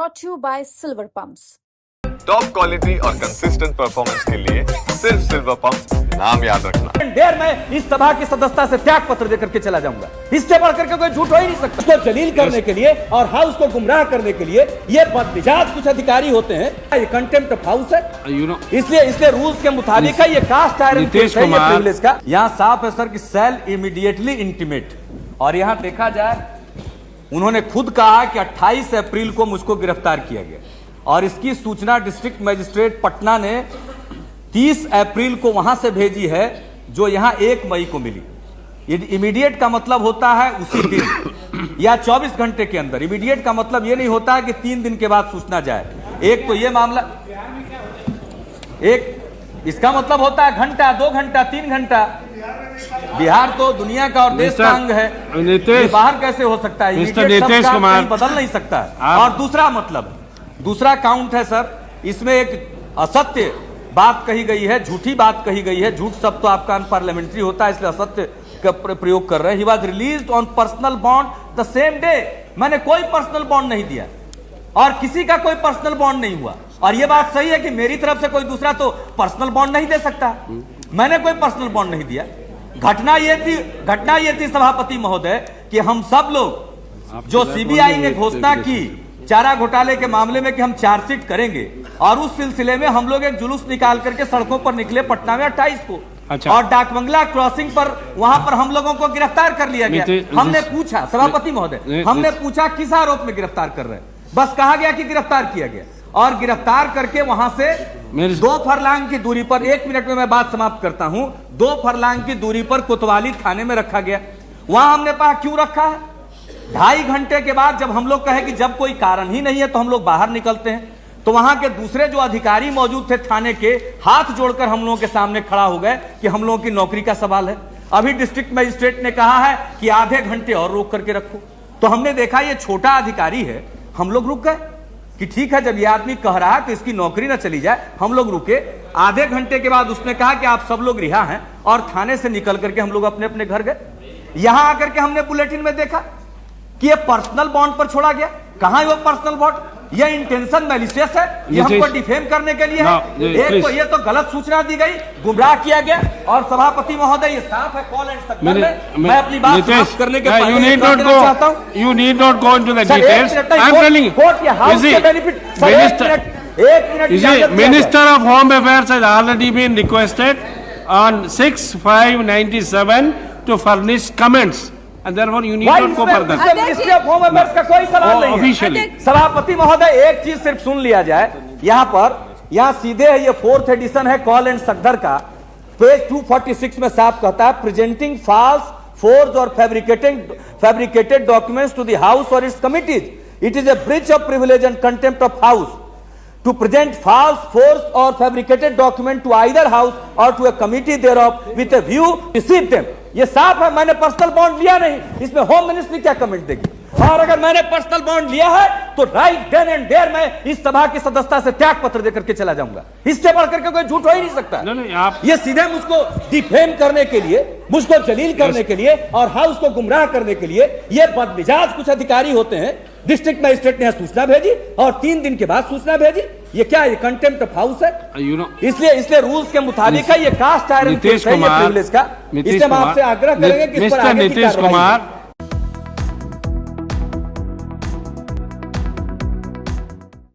brought to you by Silver Pumps. Top quality और consistent performance के लिए सिर्फ सिल्वर पंप्स नाम याद रखना। देर में इस सभा की सदस्यता से त्याग पत्र देकर के चला जाऊंगा। इससे बढ़कर के कोई झूठ हो ही नहीं सकता। उसको जलील करने के लिए और हाउस को गुमराह करने के लिए ये बदमिजाज कुछ अधिकारी होते हैं। ये कंटेम्प्ट ऑफ हाउस है, इसलिए रूल्स के मुताबिक है। ये कास्ट आयरन प्रिविलेज का यहाँ साफ है सर कि सेल इमीडिएटली इंटीमेट। और यहाँ देखा जाए, उन्होंने खुद कहा कि 28 अप्रैल को मुझको गिरफ्तार किया गया और इसकी सूचना डिस्ट्रिक्ट मजिस्ट्रेट पटना ने 30 अप्रैल को वहां से भेजी है, जो यहां 1 मई को मिली। ये इमीडिएट का मतलब होता है उसी दिन या 24 घंटे के अंदर। इमीडिएट का मतलब ये नहीं होता है कि 3 दिन के बाद सूचना जाए। एक तो ये मामला, एक इसका मतलब होता है घंटा, 2 घंटा, 3 घंटा। बिहार तो दुनिया का और देश का अंग है, ये बाहर कैसे हो सकता है? नीतीश कुमार बदल नहीं सकता है। और दूसरा मतलब, दूसरा काउंट है सर, इसमें एक असत्य बात कही गई है, झूठी बात कही गई है। झूठ शब्द तो आपका अनपार्लियामेंट्री होता है, इसलिए असत्य का प्रयोग कर रहे हैं। He was released on personal bond the same day. मैंने कोई पर्सनल बॉन्ड नहीं दिया और किसी का कोई पर्सनल बॉन्ड नहीं हुआ। और यह बात सही है कि मेरी तरफ से कोई दूसरा तो पर्सनल बॉन्ड नहीं दे सकता। मैंने कोई पर्सनल बॉन्ड नहीं दिया। घटना ये थी सभापति महोदय कि हम सब लोग, जो सीबीआई ने घोषणा की चारा घोटाले के मामले में कि हम चार्जशीट करेंगे, और उस सिलसिले में हम लोग एक जुलूस निकाल करके सड़कों पर निकले पटना में 28 को। अच्छा। और डाकबंगला क्रॉसिंग पर वहां पर हम लोगों को गिरफ्तार कर लिया गया। हमने पूछा, सभापति महोदय, हमने पूछा किस आरोप में गिरफ्तार कर रहे हैं? बस कहा गया कि गिरफ्तार किया गया। और गिरफ्तार करके वहां से 2 फरलांग की दूरी पर, 1 मिनट में मैं बात समाप्त करता हूं, 2 फरलांग की दूरी पर कोतवाली थाने में रखा गया। वहां हमने कहा क्यों रखा है? 2.5 घंटे के बाद जब हम लोग कहे कि जब कोई कारण ही नहीं है तो हम लोग बाहर निकलते हैं, तो वहां के दूसरे जो अधिकारी मौजूद थे थाने के, हाथ जोड़कर हम लोगों के सामने खड़ा हो गए कि हम लोगों की नौकरी का सवाल है। अभी डिस्ट्रिक्ट मजिस्ट्रेट ने कहा है कि आधे घंटे और रोक करके रखो। तो हमने देखा ये छोटा अधिकारी है, हम लोग रुक गए कि ठीक है, जब ये आदमी कह रहा है तो इसकी नौकरी ना चली जाए। हम लोग रुके। आधे घंटे के बाद उसने कहा कि आप सब लोग रिहा हैं, और थाने से निकल करके हम लोग अपने अपने घर गए। यहां आकर के हमने बुलेटिन में देखा कि ये पर्सनल बॉन्ड पर छोड़ा गया। कहां है वो पर्सनल बॉन्ड? ये इंटेंशन मैलिशियस है, ये हमको डिफेम करने के लिए है। एक तो ये तो गलत सूचना दी गई, गुमराह किया गया। और सभापति महोदय ये साफ है कॉल एंड सक्सेस में। मैं अपनी बात समाप्त करने के पहले चाहता हूं, you need not go into the details. I'm telling you, Minister of Home Affairs has already been requested on 6/5/97 to furnish comments. And therefore you need not go further. Ministry of home affairs का कोई सवाल नहीं है officially. सभापति महोदय एक चीज सिर्फ सुन लिया जाए। यहाँ सीधे है, ये 4th एडिशन है कॉल एंड सकडर का, पेज 246 में साफ कहता है, प्रेजेंटिंग फॉल्स, फोर्ज और fabricated documents to the house और its committees, it is a breach of privilege and contempt of house to present false, forged or fabricated document to either house or to a committee thereof with a view to receive them. ये साफ है, मैंने personal bond लिया नहीं। इसमें home ministry क्या comment देगी? और अगर मैंने पर्सनल बॉन्ड लिया है तो राइट देन एंड देयर मैं इस सभा की सदस्यता से त्याग पत्र देकर के चला जाऊंगा। इससे बढ़कर के कोई झूठ हो ही नहीं सकता। ये सीधे मुझको डिफेम करने के लिए, मुझको जलील करने के लिए और हाउस को गुमराह करने के लिए ये बदमिजाज कुछ अधिकारी होते हैं। डिस्ट्रिक्ट मजिस्ट्रेट ने सूचना भेजी और 3 दिन के बाद सूचना भेजी। ये क्या, ये कंटेम्प्ट ऑफ हाउस है? इसलिए रूल्स के मुताबिक है। ये कास्ट आयरन प्रिविलेज का। इसलिए हम आपसे आग्रह करेंगे कि इस पर आगे की कार्रवाई।